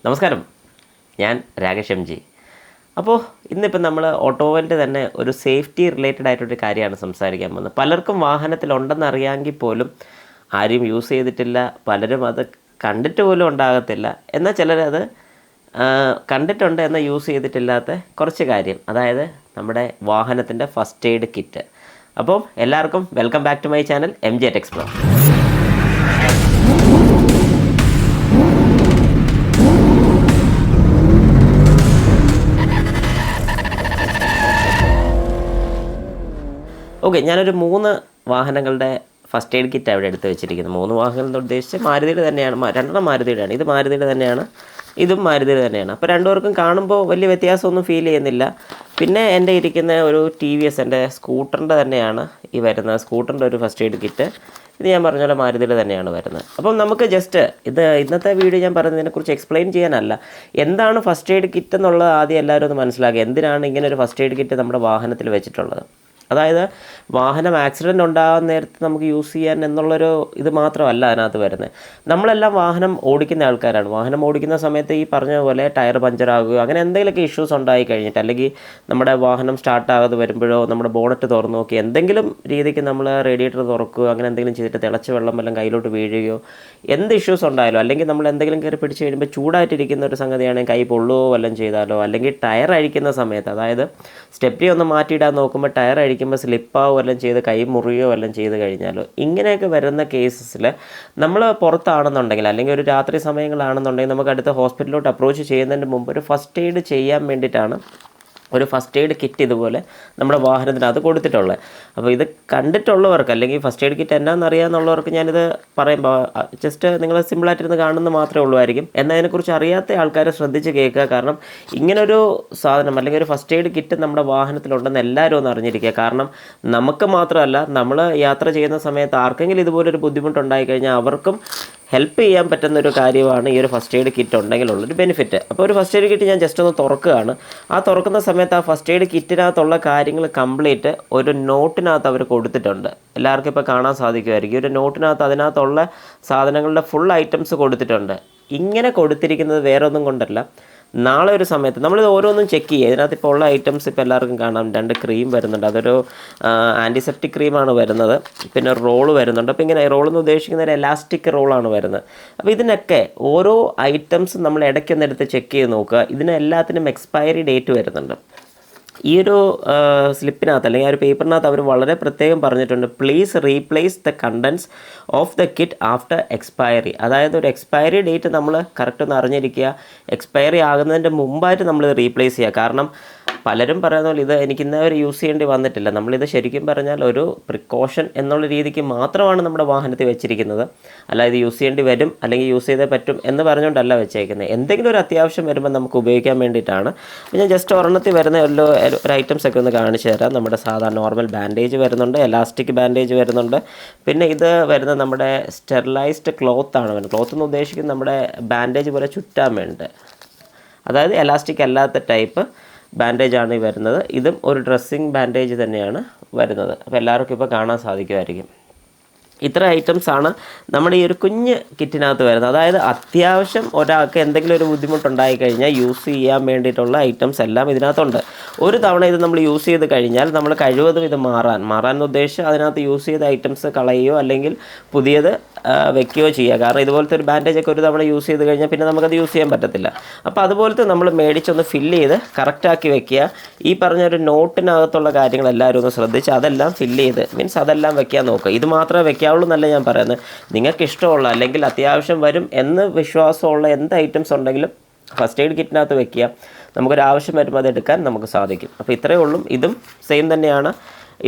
നമസ്കാരം, ഞാൻ Rakesh M G. അപ്പോൾ ഇന്നിപ്പോൾ നമ്മൾ ഓട്ടോമൊബൈലിൻ്റെ തന്നെ ഒരു സേഫ്റ്റി റിലേറ്റഡ് ആയിട്ടൊരു കാര്യമാണ് സംസാരിക്കാൻ പോകുന്നത്. പലർക്കും വാഹനത്തിലുണ്ടെന്ന് അറിയാമെങ്കിൽ പോലും ആരും യൂസ് ചെയ്തിട്ടില്ല, പലരും അത് കണ്ടിട്ട് പോലും ഉണ്ടാകത്തില്ല. എന്നാൽ ചിലരത് കണ്ടിട്ടുണ്ട് എന്നാൽ യൂസ് ചെയ്തിട്ടില്ലാത്ത കുറച്ച് കാര്യം, അതായത് നമ്മുടെ വാഹനത്തിൻ്റെ ഫസ്റ്റ് എയ്ഡ് കിറ്റ്. അപ്പോൾ എല്ലാവർക്കും welcome back to my channel MJ Tech Explore. Okay, ഞാനൊരു 3 വാഹനങ്ങളുടെ ഫസ്റ്റ് എയ്ഡ് കിറ്റ് അവിടെ എടുത്ത് വെച്ചിരിക്കുന്നത്. 3 വാഹനങ്ങൾ ഉദ്ദേശിച്ച് മാരുതിയുടെ തന്നെയാണ്, 2 മാരുതിയുടെയാണ്. ഇത് മാരുതിയുടെ തന്നെയാണ്, ഇതും മാരുതിയുടെ തന്നെയാണ്. അപ്പോൾ രണ്ടുപേർക്കും കാണുമ്പോൾ വലിയ വ്യത്യാസമൊന്നും ഫീൽ ചെയ്യുന്നില്ല. പിന്നെ എൻ്റെ ഇരിക്കുന്ന ഒരു TVS എൻ്റെ സ്കൂട്ടറിൻ്റെ തന്നെയാണ് ഈ വരുന്നത്, സ്കൂട്ടറിൻ്റെ ഒരു ഫസ്റ്റ് എയ്ഡ് കിറ്റ്. ഇത് ഞാൻ പറഞ്ഞ പോലെ മാരുതിയുടെ തന്നെയാണ് വരുന്നത്. അപ്പം നമുക്ക് ജസ്റ്റ് ഇന്നത്തെ വീഡിയോ ഞാൻ പറയുന്നതിനെക്കുറിച്ച് എക്സ്പ്ലെയിൻ ചെയ്യാനല്ല, എന്താണ് ഫസ്റ്റ് എയ്ഡ് കിറ്റ് എന്നുള്ളത് ആദ്യം എല്ലാവരും ഒന്ന് മനസ്സിലാക്കുക. എന്തിനാണ് ഇങ്ങനെ ഒരു ഫസ്റ്റ് എയ്ഡ് കിറ്റ് നമ്മുടെ വാഹനത്തിൽ വെച്ചിട്ടുള്ളത്? അതായത് വാഹനം ആക്സിഡൻറ്റ് ഉണ്ടാകുന്ന നേരത്ത് നമുക്ക് യൂസ് ചെയ്യാൻ എന്നുള്ളൊരു ഇത് മാത്രമല്ല അതിനകത്ത് വരുന്നത്. നമ്മളെല്ലാം വാഹനം ഓടിക്കുന്ന ആൾക്കാരാണ്. വാഹനം ഓടിക്കുന്ന സമയത്ത് ഈ പറഞ്ഞ പോലെ ടയർ പഞ്ചറാകുകയോ അങ്ങനെ എന്തെങ്കിലുമൊക്കെ ഇഷ്യൂസ് ഉണ്ടായി കഴിഞ്ഞിട്ട്, അല്ലെങ്കിൽ നമ്മുടെ വാഹനം സ്റ്റാർട്ടാകാതെ വരുമ്പോഴോ നമ്മുടെ ബോണറ്റ് തുറന്നു നോക്കി എന്തെങ്കിലും രീതിക്ക് നമ്മൾ റേഡിയേറ്റർ തുറക്കുകയോ അങ്ങനെ എന്തെങ്കിലും ചെയ്തിട്ട് തിളച്ച വെള്ളം എല്ലാം കയ്യിലോട്ട് വീഴുകയോ എന്ത് ഇഷ്യൂസ് ഉണ്ടായാലോ, അല്ലെങ്കിൽ നമ്മൾ എന്തെങ്കിലും കയറി പിടിച്ച് കഴിയുമ്പോൾ ചൂടായിട്ടിരിക്കുന്ന ഒരു സംഗതിയാണെങ്കിൽ കൈ പൊള്ളുകയോ വല്ലതും ചെയ്താലോ, അല്ലെങ്കിൽ ടയർ അഴിക്കുന്ന സമയത്ത്, അതായത് സ്റ്റെപ്പി ഒന്ന് മാറ്റിയിടാൻ നോക്കുമ്പോൾ ടയർ അഴിക്കുമ്പോൾ സ്ലിപ്പാവോ വല്ലതും ചെയ്ത് കൈ മുറിയോ വല്ലതും ചെയ്ത് കഴിഞ്ഞാലോ, ഇങ്ങനെയൊക്കെ വരുന്ന കേസസിൽ നമ്മൾ പുറത്താണെന്നുണ്ടെങ്കിൽ, അല്ലെങ്കിൽ ഒരു രാത്രി സമയങ്ങളാണെന്നുണ്ടെങ്കിൽ, നമുക്ക് അടുത്ത ഹോസ്പിറ്റലിലോട്ട് അപ്രോച്ച് ചെയ്യുന്നതിന് മുമ്പ് ഒരു ഫസ്റ്റ് എയ്ഡ് ചെയ്യാൻ വേണ്ടിയിട്ടാണ് ഒരു ഫസ്റ്റ് എയ്ഡ് കിറ്റ് ഇതുപോലെ നമ്മുടെ വാഹനത്തിനകത്ത് കൊടുത്തിട്ടുള്ളത്. അപ്പോൾ ഇത് കണ്ടിട്ടുള്ളവർക്ക്, അല്ലെങ്കിൽ ഫസ്റ്റ് എയ്ഡ് കിറ്റ് എന്നാന്ന് അറിയാമെന്നുള്ളവർക്ക് ഞാനിത് പറയുമ്പോൾ ജസ്റ്റ് നിങ്ങൾ സിമ്പിളായിട്ടിരുന്ന് കാണുന്നത് മാത്രമേ ഉള്ളൂമായിരിക്കും. എന്നാൽ അതിനെക്കുറിച്ച് അറിയാത്ത ആൾക്കാർ ശ്രദ്ധിച്ച് കേൾക്കുക. കാരണം ഇങ്ങനൊരു സാധനം അല്ലെങ്കിൽ ഒരു ഫസ്റ്റ് എയ്ഡ് കിറ്റ് നമ്മുടെ വാഹനത്തിലുണ്ടെന്ന് എല്ലാവരും ഒന്ന് അറിഞ്ഞിരിക്കുക. കാരണം നമുക്ക് മാത്രമല്ല, നമ്മൾ യാത്ര ചെയ്യുന്ന സമയത്ത് ആർക്കെങ്കിലും ഇതുപോലൊരു ബുദ്ധിമുട്ടുണ്ടായി കഴിഞ്ഞാൽ അവർക്കും ഹെൽപ്പ് ചെയ്യാൻ പറ്റുന്നൊരു കാര്യമാണ് ഈ ഒരു ഫസ്റ്റ് എയ്ഡ് കിറ്റ് ഉണ്ടെങ്കിലുള്ളൊരു ബെനിഫിറ്റ്. അപ്പോൾ ഒരു ഫസ്റ്റ് എയ്ഡ് കിറ്റ് ഞാൻ ജസ്റ്റ് ഒന്ന് തുറക്കുകയാണ്. ആ തുറക്കുന്ന സമയത്ത് ആ ഫസ്റ്റ് എയ്ഡ് കിറ്റിനകത്തുള്ള കാര്യങ്ങൾ കംപ്ലീറ്റ് ഒരു നോട്ടിനകത്ത് അവർ കൊടുത്തിട്ടുണ്ട്. എല്ലാവർക്കും ഇപ്പോൾ കാണാൻ സാധിക്കുമായിരിക്കും. ഒരു നോട്ടിനകത്ത് അതിനകത്തുള്ള സാധനങ്ങളുടെ ഫുൾ ഐറ്റംസ് കൊടുത്തിട്ടുണ്ട്. ഇങ്ങനെ കൊടുത്തിരിക്കുന്നത് വേറെ ഒന്നും കൊണ്ടല്ല, നാളെ ഒരു സമയത്ത് നമ്മളിത് ഓരോന്നും ചെക്ക് ചെയ്യുക. ഇതിനകത്ത് ഇപ്പോൾ ഉള്ള ഐറ്റംസ് ഇപ്പോൾ എല്ലാവർക്കും കാണാം. 2 ക്രീം വരുന്നുണ്ട്, അതൊരു ആൻറ്റിസെപ്റ്റിക് ക്രീമാണ് വരുന്നത്. പിന്നെ ഒരു റോള് വരുന്നുണ്ട്. അപ്പോൾ ഇങ്ങനെ റോളെന്ന് ഉദ്ദേശിക്കുന്ന ഒരു എലാസ്റ്റിക് റോളാണ് വരുന്നത്. അപ്പോൾ ഇതിനൊക്കെ ഓരോ ഐറ്റംസും നമ്മൾ ഇടയ്ക്കൊന്ന് എടുത്ത് ചെക്ക് ചെയ്ത് നോക്കുക. ഇതിനെല്ലാത്തിനും എക്സ്പയറി ഡേറ്റ് വരുന്നുണ്ട്. ഈ ഒരു സ്ലിപ്പിനകത്ത് അല്ലെങ്കിൽ ആ ഒരു പേപ്പറിനകത്ത് അവർ വളരെ പ്രത്യേകം പറഞ്ഞിട്ടുണ്ട്, please replace the contents of the kit after expiry. അതായത് ഒരു എക്സ്പയറി ഡേറ്റ് നമ്മൾ കറക്റ്റ് ഒന്ന് അറിഞ്ഞിരിക്കുക. എക്സ്പയറി ആകുന്നതിൻ്റെ മുമ്പായിട്ട് നമ്മളിത് റീപ്ലേസ് ചെയ്യുക. കാരണം പലരും പറയുന്ന പോലെ ഇത് എനിക്ക് ഇന്നവരെ യൂസ് ചെയ്യേണ്ടി വന്നിട്ടില്ല. നമ്മളിത് ശരിക്കും പറഞ്ഞാൽ ഒരു പ്രിക്കോഷൻ എന്നുള്ള രീതിക്ക് മാത്രമാണ് നമ്മുടെ വാഹനത്തിൽ വെച്ചിരിക്കുന്നത്. അല്ല ഇത് യൂസ് ചെയ്യേണ്ടി വരും അല്ലെങ്കിൽ യൂസ് ചെയ്തേ പറ്റും എന്ന് പറഞ്ഞുകൊണ്ടല്ല വെച്ചേക്കുന്നത്. എന്തെങ്കിലും ഒരു അത്യാവശ്യം വരുമ്പോൾ നമുക്ക് ഉപയോഗിക്കാൻ വേണ്ടിയിട്ടാണ്. ഞാൻ ജസ്റ്റ് ഒരെണ്ണത്തിൽ വരുന്ന ഒരു ഐറ്റംസ് ഒക്കെ ഒന്ന് കാണിച്ചു തരാം. നമ്മുടെ സാധാരണ നോർമൽ ബാൻഡേജ് വരുന്നുണ്ട്, എലാസ്റ്റിക് ബാൻഡേജ് വരുന്നുണ്ട്. പിന്നെ ഇത് വരുന്നത് നമ്മുടെ സ്റ്റെറിലൈസ്ഡ് ക്ലോത്താണ് വരുന്നത്. ക്ലോത്ത് എന്ന് ഉദ്ദേശിക്കുന്നത് നമ്മുടെ ബാൻഡേജ് പോലെ ചുറ്റാൻ വേണ്ടി, അതായത് എലാസ്റ്റിക് അല്ലാത്ത ടൈപ്പ് ബാൻഡേജാണ് ഈ വരുന്നത്. ഇതും ഒരു ഡ്രസ്സിങ് ബാൻഡേജ് തന്നെയാണ് വരുന്നത്. അപ്പോൾ എല്ലാവർക്കും ഇപ്പോൾ കാണാൻ സാധിക്കുമായിരിക്കും. ഇത്ര ഐറ്റംസാണ് നമ്മുടെ ഈ ഒരു കുഞ്ഞ് കിറ്റിനകത്ത് വരുന്നത്. അതായത് അത്യാവശ്യം ഒരാൾക്ക് എന്തെങ്കിലും ഒരു ബുദ്ധിമുട്ടുണ്ടായി കഴിഞ്ഞാൽ യൂസ് ചെയ്യാൻ വേണ്ടിയിട്ടുള്ള ഐറ്റംസ് എല്ലാം ഇതിനകത്തുണ്ട്. ഒരു തവണ ഇത് നമ്മൾ യൂസ് ചെയ്ത് കഴിഞ്ഞാൽ നമ്മൾ കഴിവതും ഇത് മാറാൻ ഉദ്ദേശിച്ച് അതിനകത്ത് യൂസ് ചെയ്ത ഐറ്റംസ് കളയുകയോ അല്ലെങ്കിൽ പുതിയത് വെക്കുകയോ ചെയ്യുക. കാരണം ഇതുപോലത്തെ ഒരു ബാൻഡേജൊക്കെ ഒരു തവണ യൂസ് ചെയ്ത് കഴിഞ്ഞാൽ പിന്നെ നമുക്കത് യൂസ് ചെയ്യാൻ പറ്റത്തില്ല. അപ്പോൾ അതുപോലത്തെ നമ്മൾ മേടിച്ചൊന്ന് ഫില്ല് ചെയ്ത് കറക്റ്റാക്കി വെക്കുക. ഈ പറഞ്ഞൊരു നോട്ടിനകത്തുള്ള കാര്യങ്ങൾ എല്ലാവരും ഒന്ന് ശ്രദ്ധിച്ച് അതെല്ലാം ഫില്ല് ചെയ്ത് മീൻസ് അതെല്ലാം വെക്കാൻ നോക്കുക. ഇത് മാത്രമേ വെക്കാവുള്ളൂ എന്നല്ല ഞാൻ പറയുന്നത്. നിങ്ങൾക്ക് ഇഷ്ടമുള്ള അല്ലെങ്കിൽ അത്യാവശ്യം വരും എന്ന് വിശ്വാസമുള്ള എന്ത് ഐറ്റംസ് ഉണ്ടെങ്കിലും ഫസ്റ്റ് എയ്ഡ് കിറ്റിനകത്ത് വെക്കുക. നമുക്കൊരാവശ്യം വരുമ്പോൾ അത് എടുക്കാൻ നമുക്ക് സാധിക്കും. അപ്പോൾ ഇത്രയേ ഉള്ളൂ. ഇതും സെയിം തന്നെയാണ്.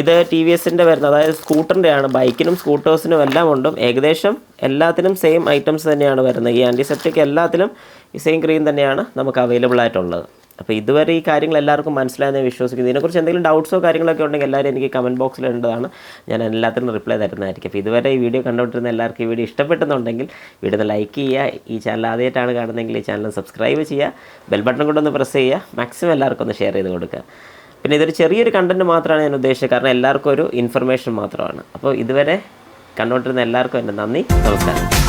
ഇത് TVSൻ്റെ വരുന്നത്, അതായത് സ്കൂട്ടറിൻ്റെയാണ്. ബൈക്കിനും സ്കൂട്ടേഴ്സിനും എല്ലാം ഉണ്ട്. ഏകദേശം എല്ലാത്തിനും സെയിം ഐറ്റംസ് തന്നെയാണ് വരുന്നത്. ഈ ആൻറ്റിസെപ്റ്റിക് എല്ലാത്തിലും ഈ സെയിം ക്രീം തന്നെയാണ് നമുക്ക് അവൈലബിൾ ആയിട്ടുള്ളത്. അപ്പോൾ ഇതുവരെ ഈ കാര്യങ്ങൾ എല്ലാവർക്കും മനസ്സിലായെന്ന് വിശ്വസിക്കുന്നു. ഇതിനെക്കുറിച്ച് എന്തെങ്കിലും ഡൗട്ട്സോ കാര്യങ്ങളൊക്കെ ഉണ്ടെങ്കിൽ എല്ലാവരും എനിക്ക് കമൻറ്റ് ബോക്സിൽ ഇടേണ്ടതാണ്. ഞാൻ എല്ലാത്തിനും റിപ്ലൈ തരുന്നതായിരിക്കും. അപ്പോൾ ഇതുവരെ ഈ വീഡിയോ കണ്ടുകൊണ്ടിരുന്ന എല്ലാവർക്കും ഈ വീഡിയോ ഇഷ്ടപ്പെട്ടെന്നുണ്ടെങ്കിൽ വീഡിയോ ഒന്ന് ലൈക്ക് ചെയ്യുക. ഈ ചാനൽ ആദ്യമായിട്ടാണ് കാണുന്നതെങ്കിൽ ഈ ചാനൽ സബ്സ്ക്രൈബ് ചെയ്യുക. ബെൽ ബട്ടൺ കൊണ്ടൊന്ന് പ്രസ് ചെയ്യുക. മാക്സിമം എല്ലാവർക്കും ഒന്ന് ഷെയർ ചെയ്ത് കൊടുക്കുക. പിന്നെ ഇതൊരു ചെറിയൊരു കണ്ടൻറ്റ് മാത്രമാണ് ഞാൻ ഉദ്ദേശിച്ചത്. കാരണം എല്ലാവർക്കും ഒരു ഇൻഫർമേഷൻ മാത്രമാണ്. അപ്പോൾ ഇതുവരെ കണ്ടുകൊണ്ടിരുന്ന എല്ലാവർക്കും എൻ്റെ നന്ദി, നമസ്കാരം.